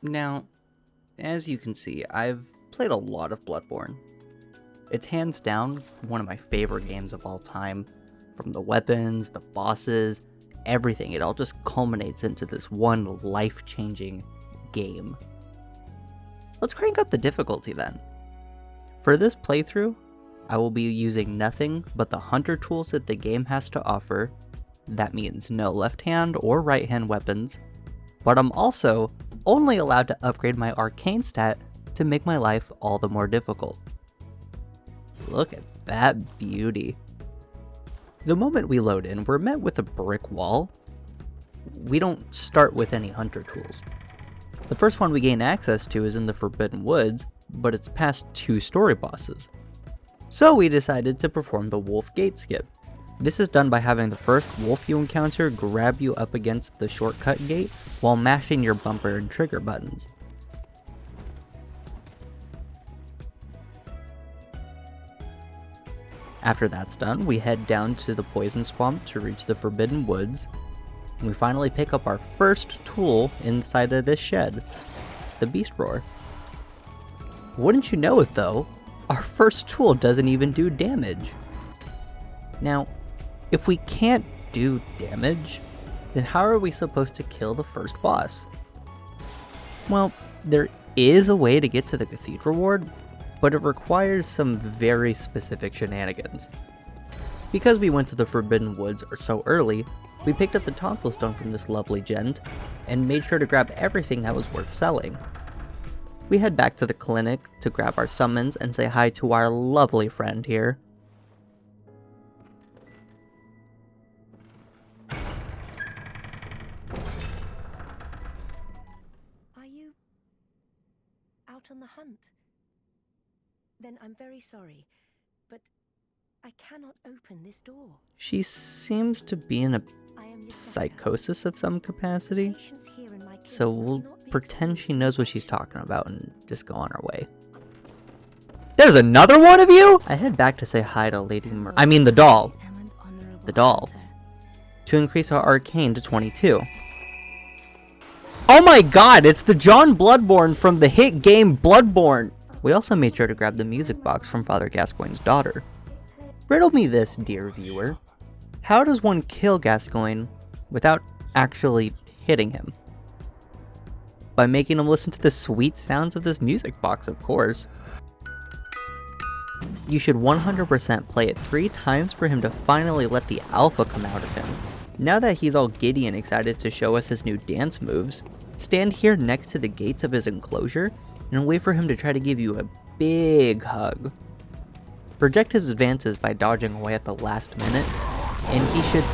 Now, as you can see, I've played a lot of Bloodborne. It's hands down one of my favorite games of all time. From the weapons, the bosses, everything, it all just culminates into this one life-changing game. Let's crank up the difficulty then. For this playthrough, I will be using nothing but the hunter tools that the game has to offer. That means no left hand or right hand weapons, but I'm also only allowed to upgrade my arcane stat to make my life all the more difficult. Look at that beauty. The moment we load in, we're met with a brick wall. We don't start with any hunter tools. The first one we gain access to is in the Forbidden Woods, but it's past 2 story bosses. So we decided to perform the wolf gate skip. This is done by having the first wolf you encounter grab you up against the shortcut gate while mashing your bumper and trigger buttons. After that's done, we head down to the poison swamp to reach the Forbidden Woods, and we finally pick up our first tool inside of this shed, the Beast Roar. Wouldn't you know it though, our first tool doesn't even do damage. Now, if we can't do damage, then how are we supposed to kill the first boss? Well, there is a way to get to the Cathedral Ward, but it requires some very specific shenanigans. Because we went to the Forbidden Woods so early, we picked up the tonsil stone from this lovely gent, and made sure to grab everything that was worth selling. We head back to the clinic to grab our summons and say hi to our lovely friend here. Are you out on the hunt? Then I'm very sorry, but I cannot open this door. She seems to be in a psychosis of some capacity, so we'll pretend she knows what she's talking about and just go on our way. There's another one of you?! I head back to say hi to Lady the doll. The doll. To increase our arcane to 22. Oh my god, it's the John Bloodborne from the hit game Bloodborne! We also made sure to grab the music box from Father Gascoigne's daughter. Riddle me this, dear viewer. How does one kill Gascoigne without actually hitting him? By making him listen to the sweet sounds of this music box, of course. You should 100% play it 3 times for him to finally let the alpha come out of him. Now that he's all giddy and excited to show us his new dance moves, stand here next to the gates of his enclosure and wait for him to try to give you a big hug. Project his advances by dodging away at the last minute, and he should...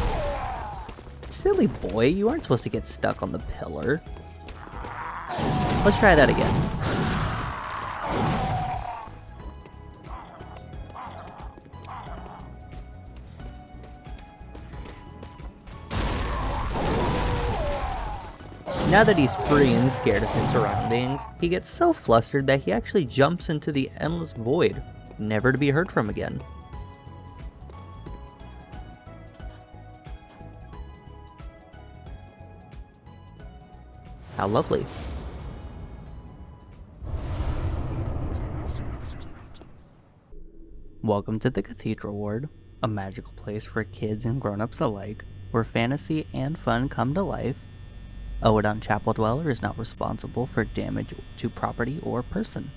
Silly boy, you aren't supposed to get stuck on the pillar. Let's try that again. Now that he's free and scared of his surroundings, he gets so flustered that he actually jumps into the endless void, never to be heard from again. How lovely. Welcome to the Cathedral Ward, a magical place for kids and grown-ups alike, where fantasy and fun come to life. Oedon Chapel Dweller is not responsible for damage to property or person.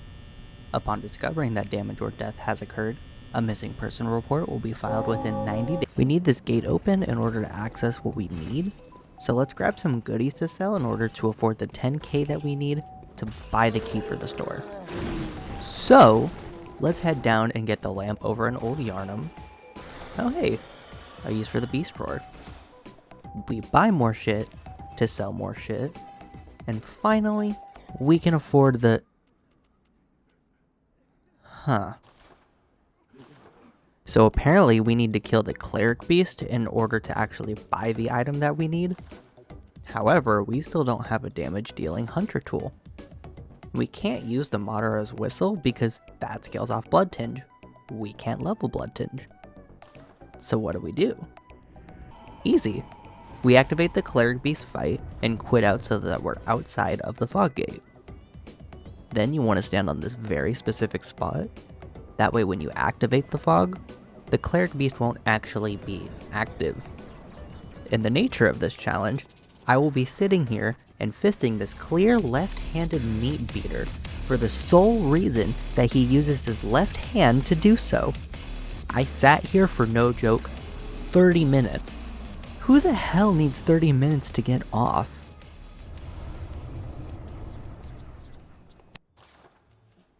Upon discovering that damage or death has occurred, a missing person report will be filed within 90 days. We need this gate open in order to access what we need, so let's grab some goodies to sell in order to afford the 10k that we need to buy the key for the store. So, let's head down and get the lamp over in Old Yarnum. Oh hey, a use for the Beast Roar. We buy more shit to sell more shit, and finally, we can afford the... So apparently we need to kill the Cleric Beast in order to actually buy the item that we need. However, we still don't have a damage dealing hunter tool. We can't use the Madara's Whistle because that scales off Blood Tinge. We can't level Blood Tinge. So what do? Easy. We activate the Cleric Beast fight and quit out so that we're outside of the Fog Gate. Then you want to stand on this very specific spot. That way when you activate the fog, the cleric beast won't actually be active. In the nature of this challenge, I will be sitting here and fisting this clear left-handed meat beater for the sole reason that he uses his left hand to do so. I sat here for no joke 30 minutes. Who the hell needs 30 minutes to get off?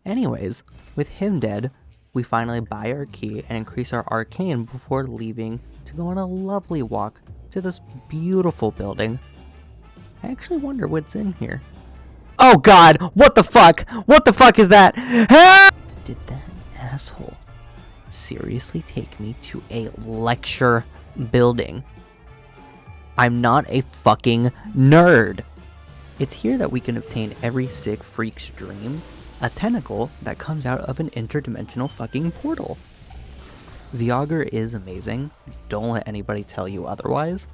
Anyways, with him dead, we finally buy our key and increase our arcane before leaving to go on a lovely walk to this beautiful building. I actually wonder what's in here. Oh god! What the fuck? What the fuck is that? Did that asshole seriously take me to a lecture building? I'm not a fucking nerd. It's here that we can obtain every sick freak's dream, a tentacle that comes out of an interdimensional fucking portal. The auger is amazing, don't let anybody tell you otherwise.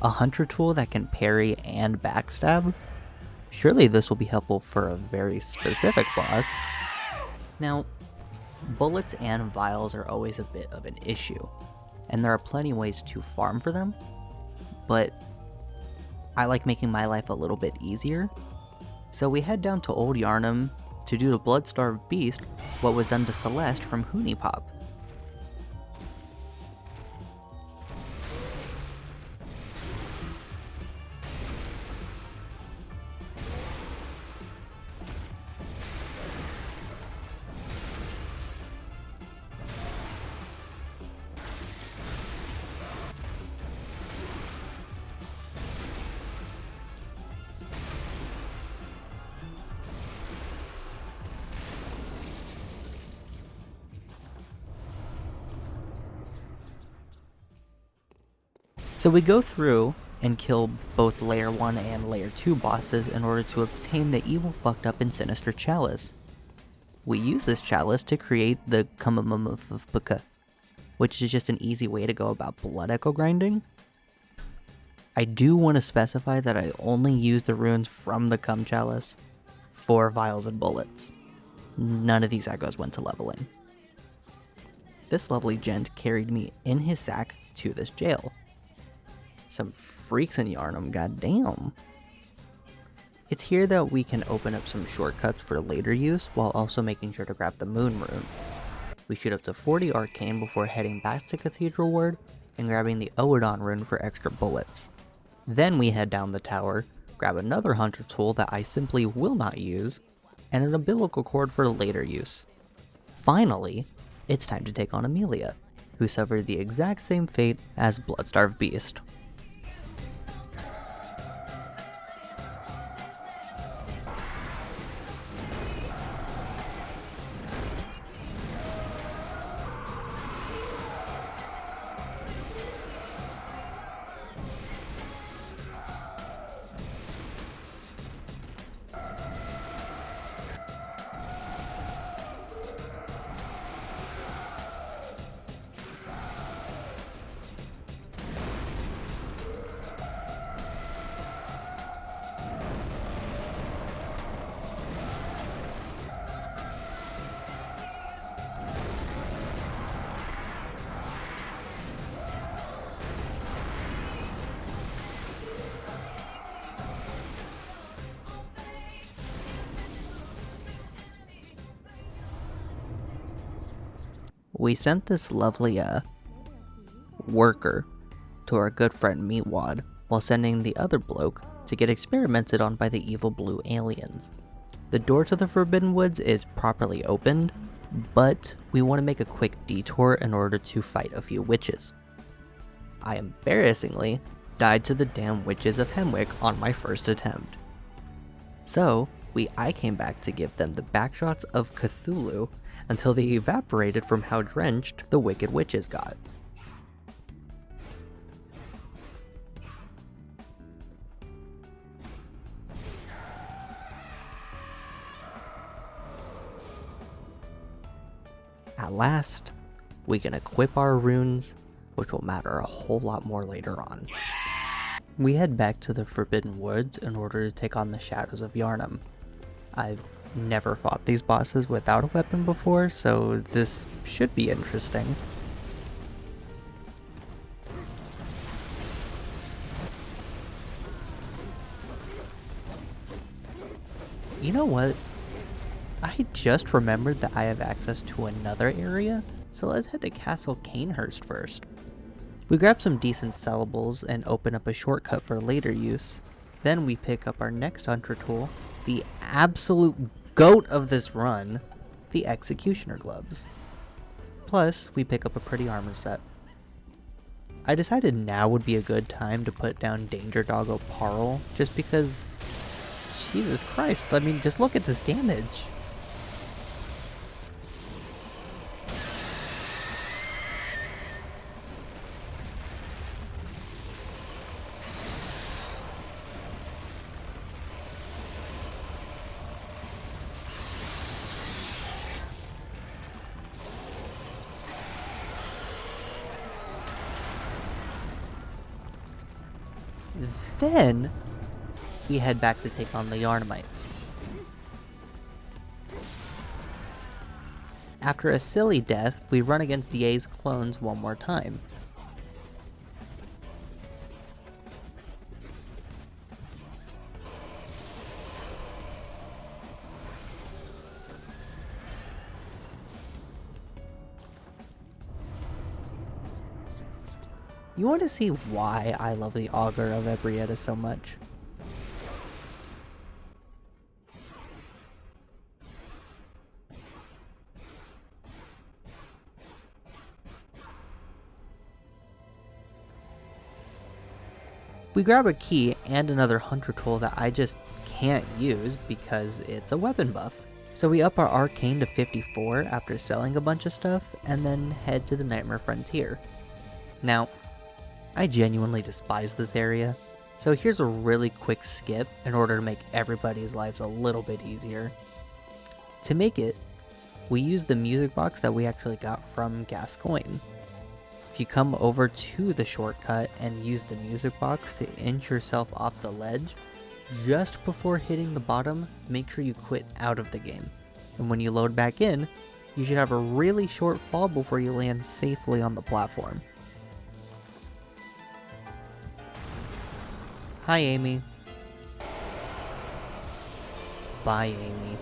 A hunter tool that can parry and backstab. Surely this will be helpful for a very specific boss. Now, bullets and vials are always a bit of an issue, and there are plenty of ways to farm for them, but I like making my life a little bit easier. So we head down to Old Yarnum to do to Bloodstarved Beast what was done to Celeste from Hoonie Pop. So we go through and kill both Layer 1 and Layer 2 bosses in order to obtain the evil, fucked up, and sinister chalice. We use this chalice to create the Kamamamafaka, which is just an easy way to go about blood echo grinding. I do want to specify that I only use the runes from the Cum Chalice for vials and bullets. None of these echoes went to leveling. This lovely gent carried me in his sack to this jail. Some freaks in Yarnum, goddamn. It's here that we can open up some shortcuts for later use while also making sure to grab the moon rune. We shoot up to 40 arcane before heading back to Cathedral Ward and grabbing the Oedon rune for extra bullets. Then we head down the tower, grab another hunter tool that I simply will not use, and an umbilical cord for later use. Finally, it's time to take on Amelia, who suffered the exact same fate as Bloodstarved Beast. We sent this lovely worker to our good friend Meatwad, while sending the other bloke to get experimented on by the evil blue aliens. The door to the Forbidden Woods is properly opened, but we want to make a quick detour in order to fight a few witches. I embarrassingly died to the damn witches of Hemwick on my first attempt. So, I came back to give them the backshots of Cthulhu until they evaporated from how drenched the wicked witches got. At last, we can equip our runes, which will matter a whole lot more later on. We head back to the Forbidden Woods in order to take on the Shadows of Yarnum. I've never fought these bosses without a weapon before, so this should be interesting. You know what? I just remembered that I have access to another area, so let's head to Castle Canehurst first. We grab some decent sellables and open up a shortcut for later use. Then we pick up our next hunter tool, the absolute GOAT of this run, the Executioner Gloves. Plus, we pick up a pretty armor set. I decided now would be a good time to put down Danger Doggo Parl, just because, Jesus Christ, I mean, just look at this damage. Then, we head back to take on the Yarnamites. After a silly death, we run against Ye's clones one more time. You want to see why I love the Augur of Ebrietta so much? We grab a key and another hunter tool that I just can't use because it's a weapon buff. So we up our arcane to 54 after selling a bunch of stuff, and then head to the Nightmare Frontier. Now, I genuinely despise this area, so here's a really quick skip in order to make everybody's lives a little bit easier. To make it, we use the music box that we actually got from Gascoigne. If you come over to the shortcut and use the music box to inch yourself off the ledge, just before hitting the bottom, make sure you quit out of the game. And when you load back in, you should have a really short fall before you land safely on the platform. Hi, Amy. Bye, Amy.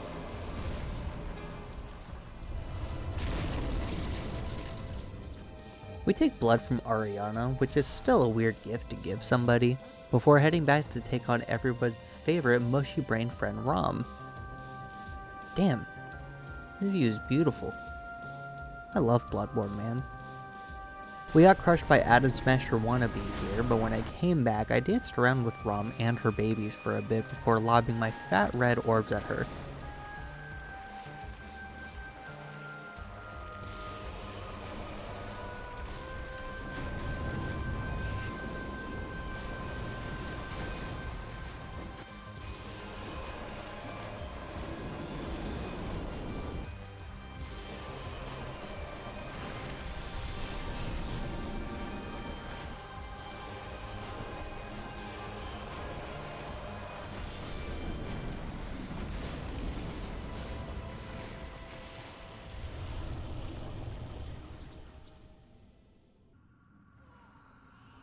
We take blood from Ariana, which is still a weird gift to give somebody, before heading back to take on everybody's favorite mushy brain friend Rom. Damn, this view is beautiful. I love Bloodborne, man. We got crushed by Adam Smasher Wannabe here, but when I came back, I danced around with Rom and her babies for a bit before lobbing my fat red orbs at her.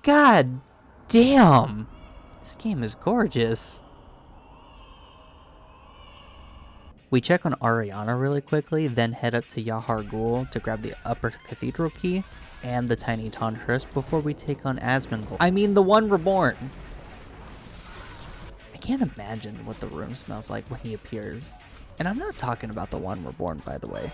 God damn! This game is gorgeous. We check on Ariana really quickly, then head up to Yahar Ghul to grab the upper cathedral key and the tiny Tantris before we take on Asmongold. I mean, the one reborn! I can't imagine what the room smells like when he appears. And I'm not talking about the one reborn, by the way.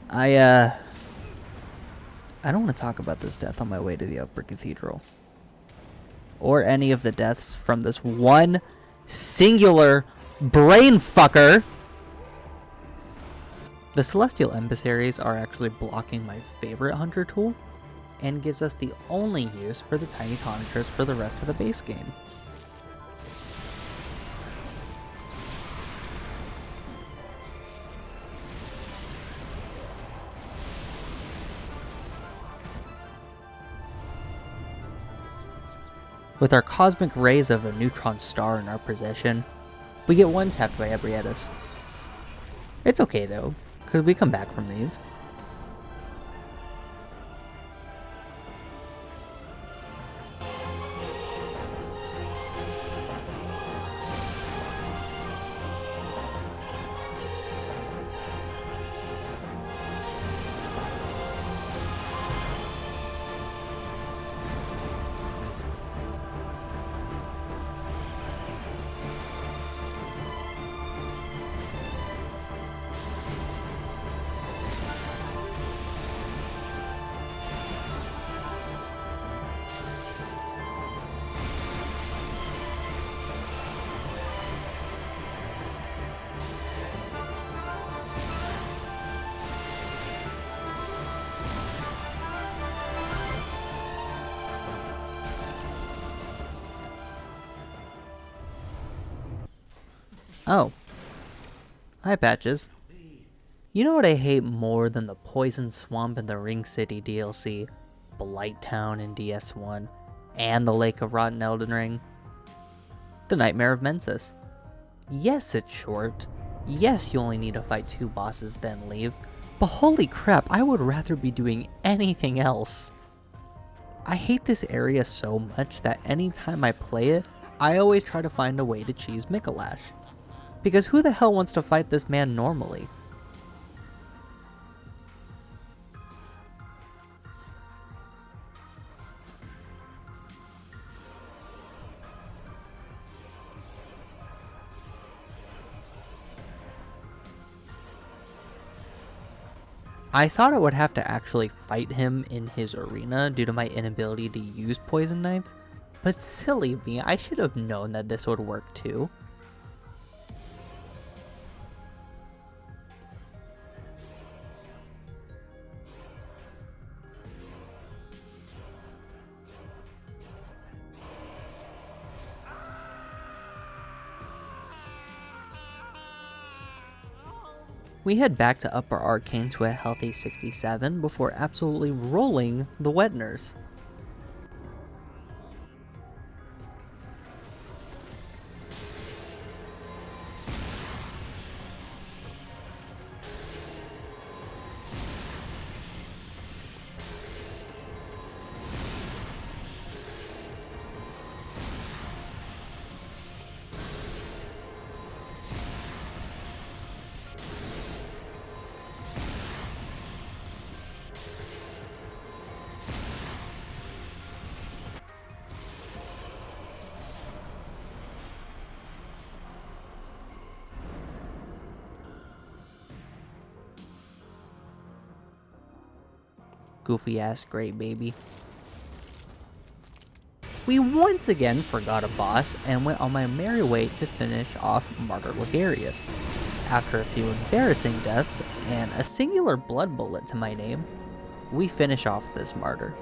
I don't want to talk about this death on my way to the Upper Cathedral. Or any of the deaths from this one singular brain fucker. The Celestial Emissaries are actually blocking my favorite hunter tool, and gives us the only use for the Tiny Tonitrus for the rest of the base game. With our cosmic rays of a neutron star in our possession, we get one-tapped by Ebrietas. It's okay though, because we come back from these. Oh. Hi, Patches. You know what I hate more than the Poison Swamp in the Ring City DLC, Blight Town in DS1, and the Lake of Rot in Elden Ring? The Nightmare of Mensis. Yes, it's short. Yes, you only need to fight 2 bosses then leave. But holy crap, I would rather be doing anything else. I hate this area so much that anytime I play it, I always try to find a way to cheese Mikolash. Because who the hell wants to fight this man normally? I thought I would have to actually fight him in his arena due to my inability to use poison knives, but silly me, I should have known that this would work too. We head back to Upper Arcane to a healthy 67 before absolutely rolling the Wetners. Goofy ass great baby. We once again forgot a boss and went on my merry way to finish off Martyr Ligarius. After a few embarrassing deaths and a singular blood bullet to my name, we finish off this martyr.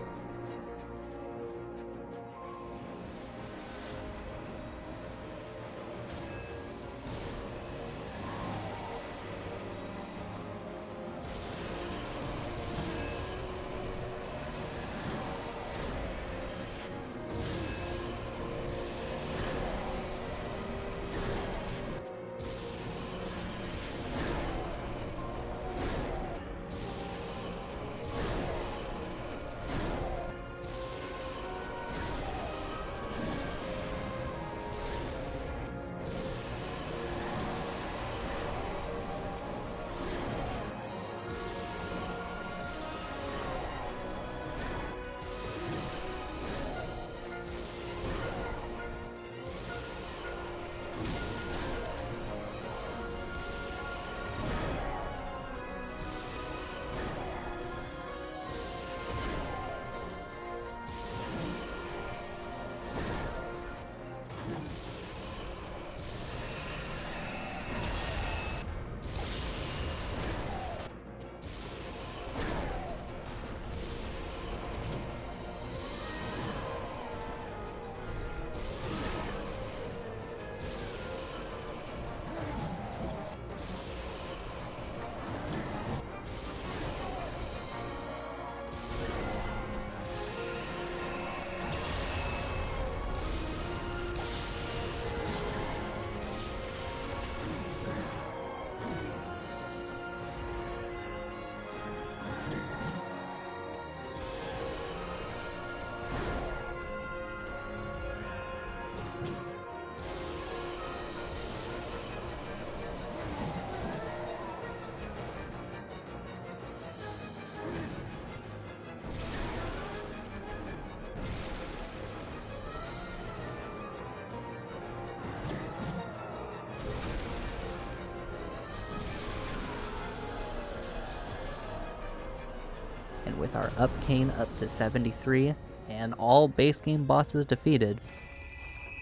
And with our Arcane up to 73, and all base game bosses defeated,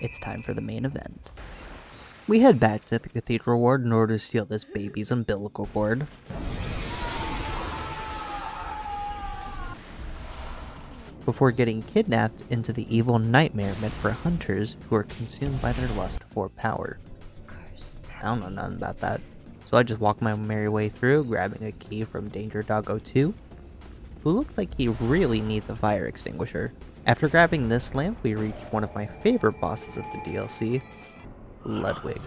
it's time for the main event. We head back to the Cathedral Ward in order to steal this baby's umbilical cord. Before getting kidnapped into the evil nightmare meant for hunters who are consumed by their lust for power. I don't know nothing about that, so I just walk my merry way through, grabbing a key from Danger Doggo 2, who looks like he really needs a fire extinguisher. After grabbing this lamp, we reach one of my favorite bosses of the DLC, Ludwig.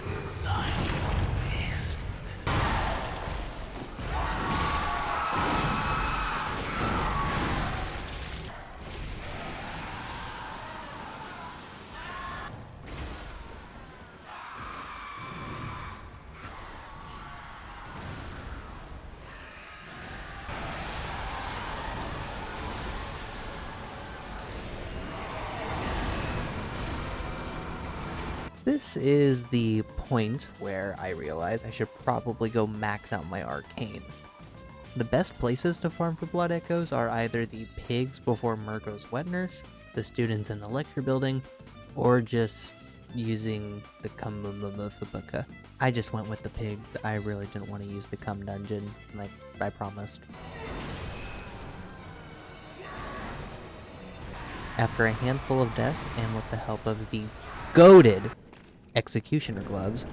This is the point where I realize I should probably go max out my arcane. The best places to farm for blood echoes are either the pigs before Murgo's wet nurse, the students in the lecture building, or just using the Kummumafubuka. I just went with the pigs. I really didn't want to use the cum dungeon, like I promised. After a handful of deaths, and with the help of the goated executioner gloves,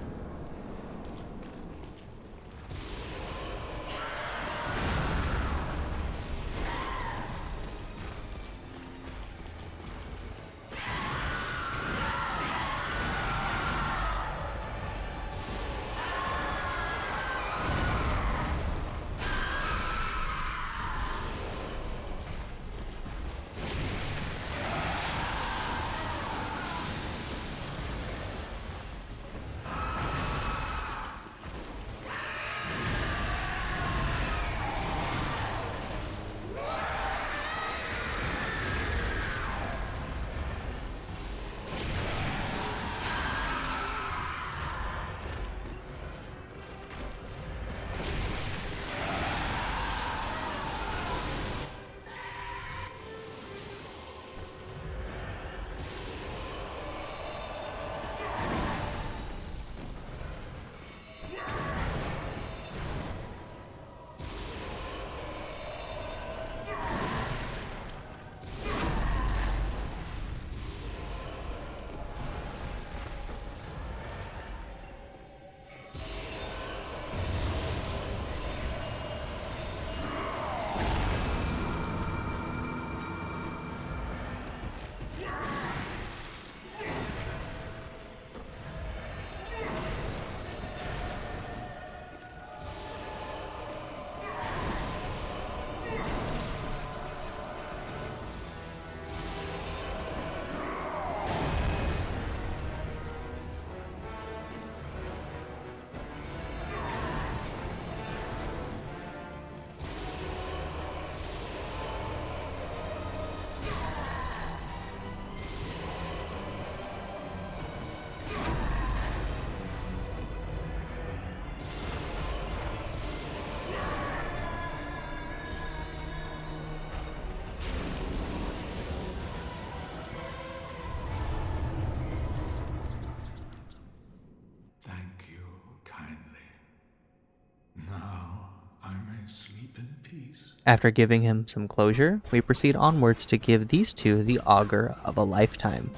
After giving him some closure, we proceed onwards to give these two the augur of a lifetime.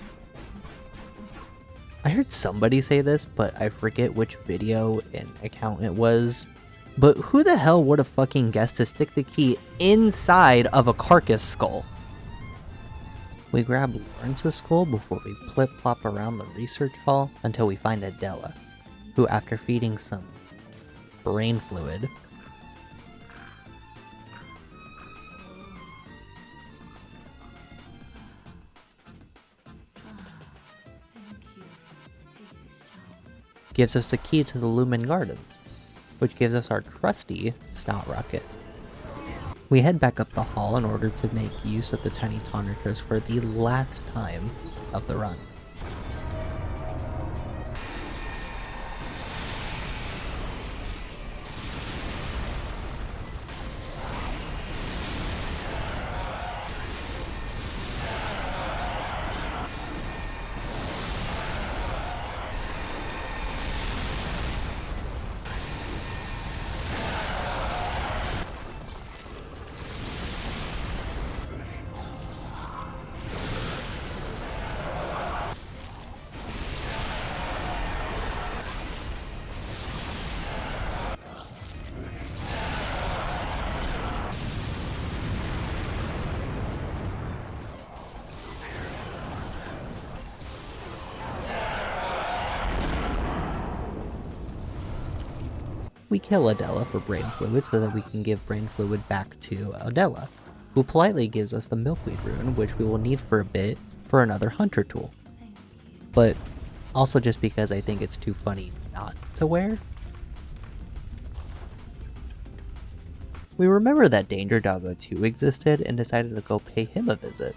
I heard somebody say this, but I forget which video and account it was. But who the hell would have fucking guessed to stick the key inside of a carcass skull? We grab Lawrence's skull before we flip-flop around the research hall until we find Adela, who after feeding some brain fluid, gives us a key to the Lumen Gardens, which gives us our trusty Snout Rocket. We head back up the hall in order to make use of the Tiny Tonitrus for the last time of the run. we kill Adela for brain fluid so that we can give brain fluid back to Adela, who politely gives us the milkweed rune, which we will need for a bit for another hunter tool. But also just because I think it's too funny not to wear. We remember that Danger Doggo 2 existed and decided to go pay him a visit.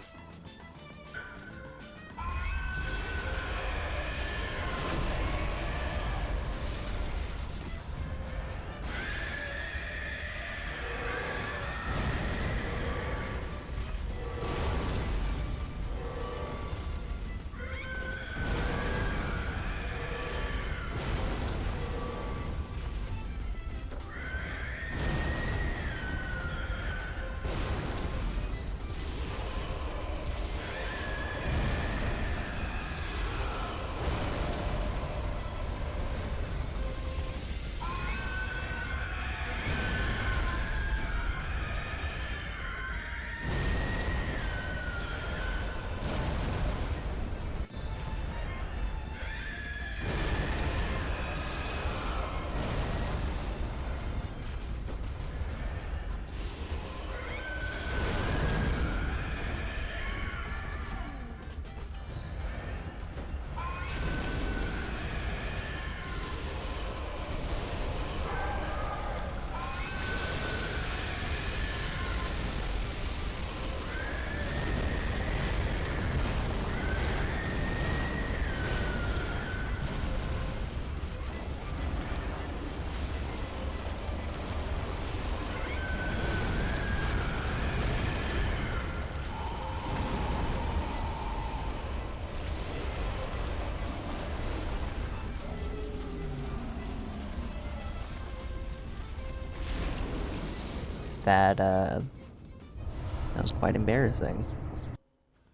That was quite embarrassing.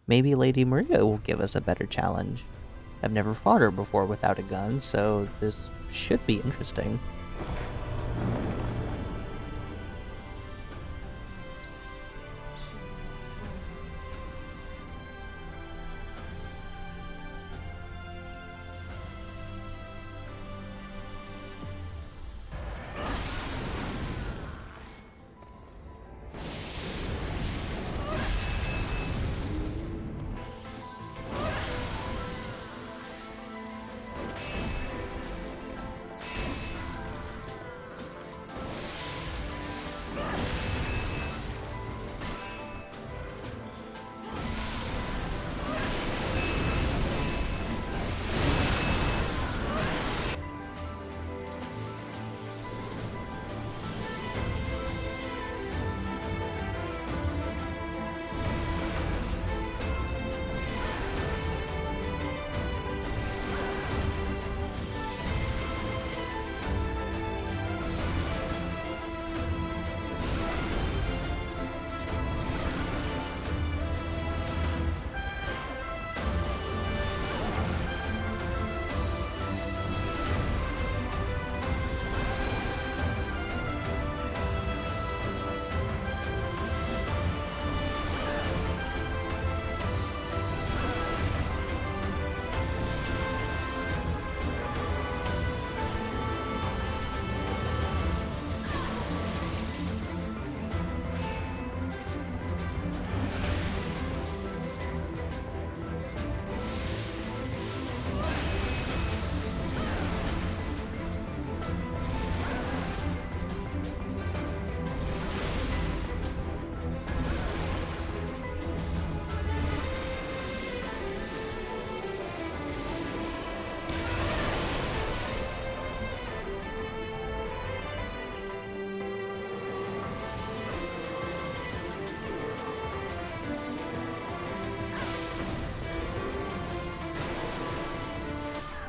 Maybe Lady Maria will give us a better challenge. I've never fought her before without a gun, so this should be interesting.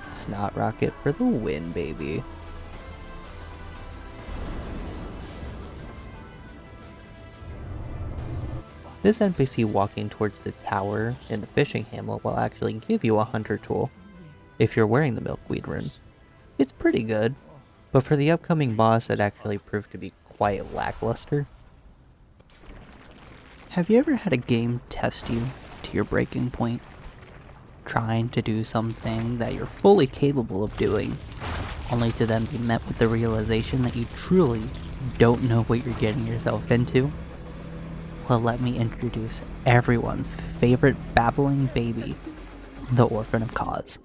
Snot Rocket for the win, baby. This NPC walking towards the tower in the fishing hamlet will actually give you a hunter tool if you're wearing the milkweed rune. It's pretty good, but for the upcoming boss it actually proved to be quite lackluster. Have you ever had a game test you to your breaking point? Trying to do something that you're fully capable of doing, only to then be met with the realization that you truly don't know what you're getting yourself into? Well, let me introduce everyone's favorite babbling baby, the Orphan of Cause.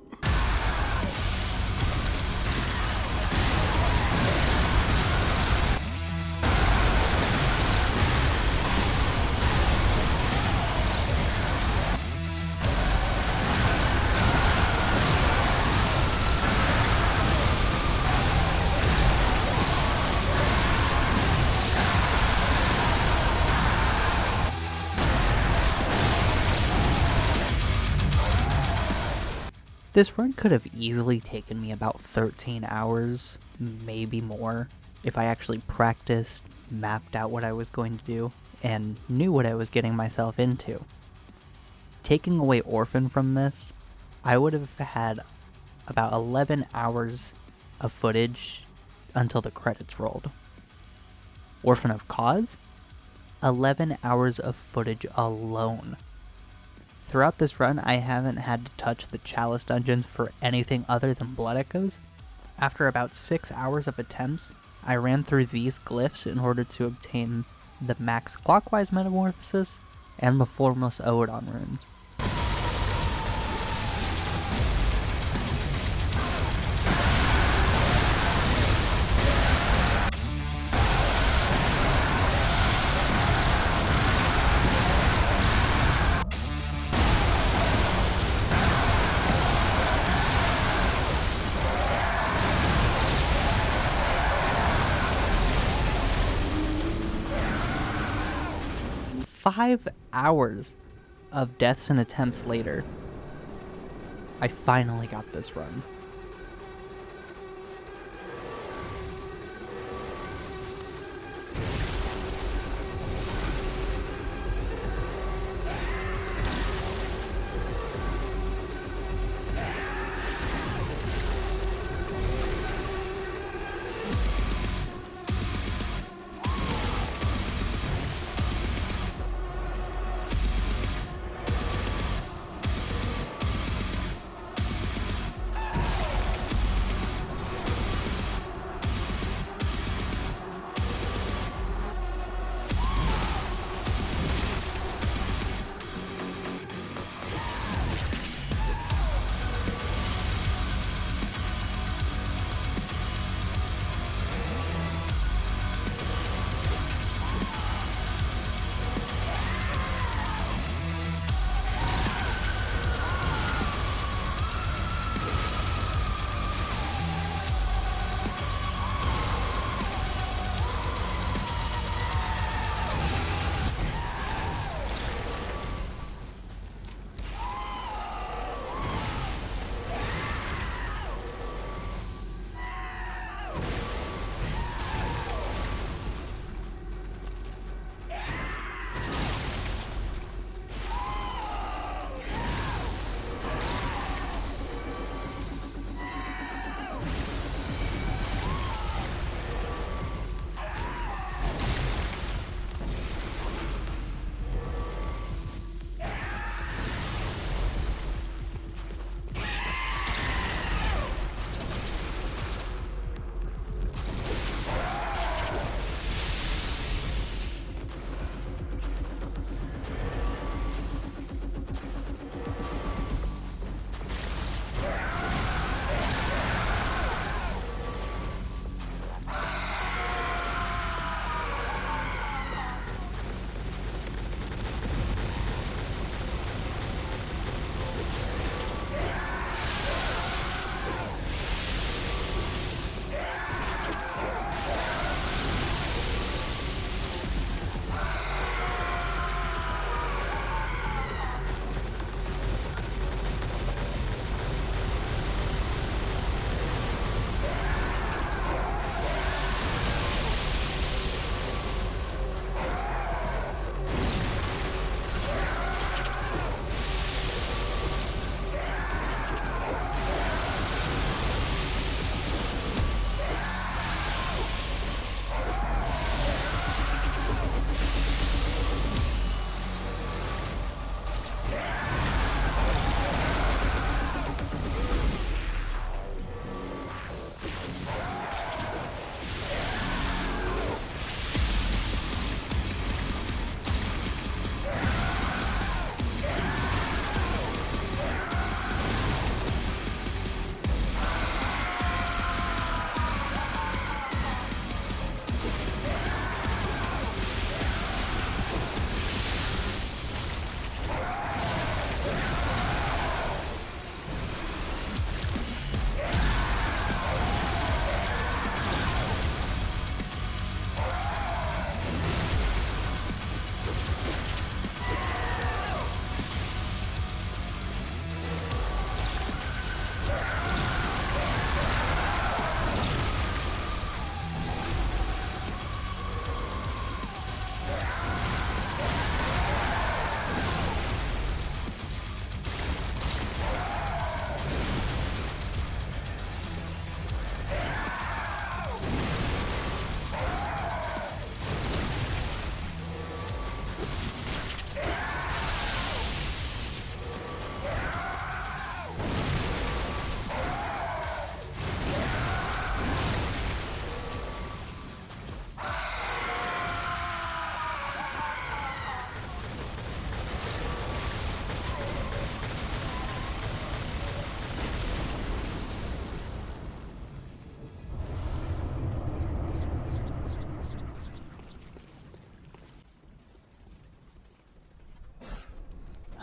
This run could have easily taken me about 13 hours, maybe more, if I actually practiced, mapped out what I was going to do, and knew what I was getting myself into. Taking away Orphan from this, I would have had about 11 hours of footage until the credits rolled. Orphan of Cause? 11 hours of footage alone. Throughout this run, I haven't had to touch the Chalice dungeons for anything other than blood echoes. After about 6 hours of attempts, I ran through these glyphs in order to obtain the max clockwise metamorphosis and the formless Oedon runes. Five hours of deaths and attempts later, I finally got this run.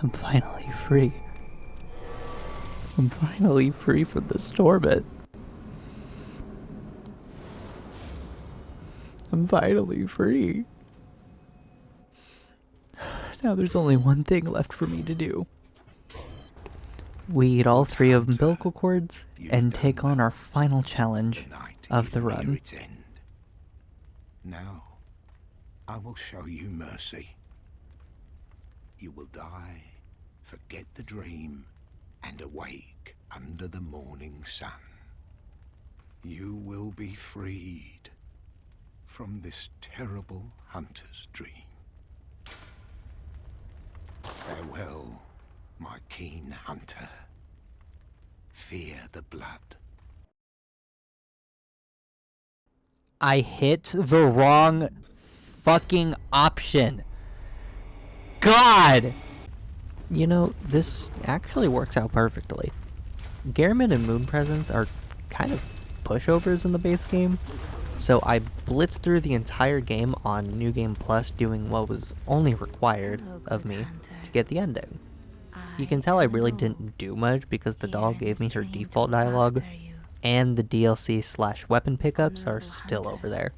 I'm finally free. I'm finally free from this torment. I'm finally free. Now there's only one thing left for me to do. We eat all 3 of umbilical cords and take on our final challenge of the run. Now, I will show you mercy. You will die, forget the dream, and awake under the morning sun. You will be freed from this terrible hunter's dream. Farewell, my keen hunter. Fear the blood. I hit the wrong fucking option. God! You know, this actually works out perfectly. Gehrman and Moon Presence are kind of pushovers in the base game, so I blitzed through the entire game on New Game Plus doing what was only required of me to get the ending. You can tell I really didn't do much because the doll gave me her default dialogue, and the DLC/weapon pickups are still over there.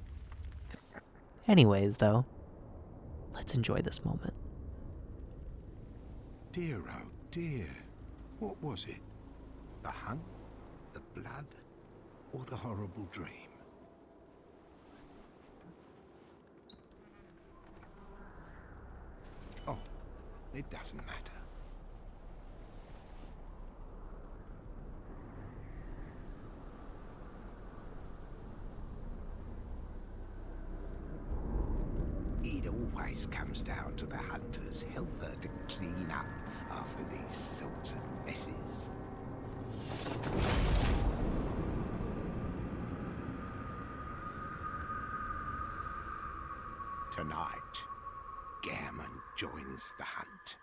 Anyways, though, let's enjoy this moment. Dear, oh dear. What was it? The hunt? The blood? Or the horrible dream? Oh, it doesn't matter. It always comes down to the hunter's helper to clean up after these sorts of messes. Tonight, Gehrman joins the hunt.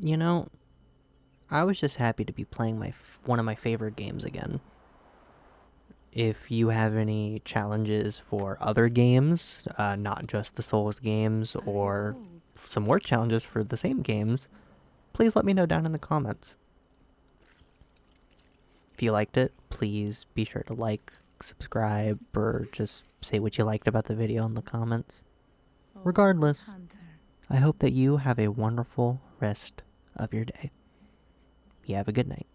You know, I was just happy to be playing one of my favorite games again. If you have any challenges for other games, not just the Souls games, or some more challenges for the same games, please let me know down in the comments. If you liked it, please be sure to like, subscribe, or just say what you liked about the video in the comments. Regardless, I hope that you have a wonderful rest of your day. You have a good night.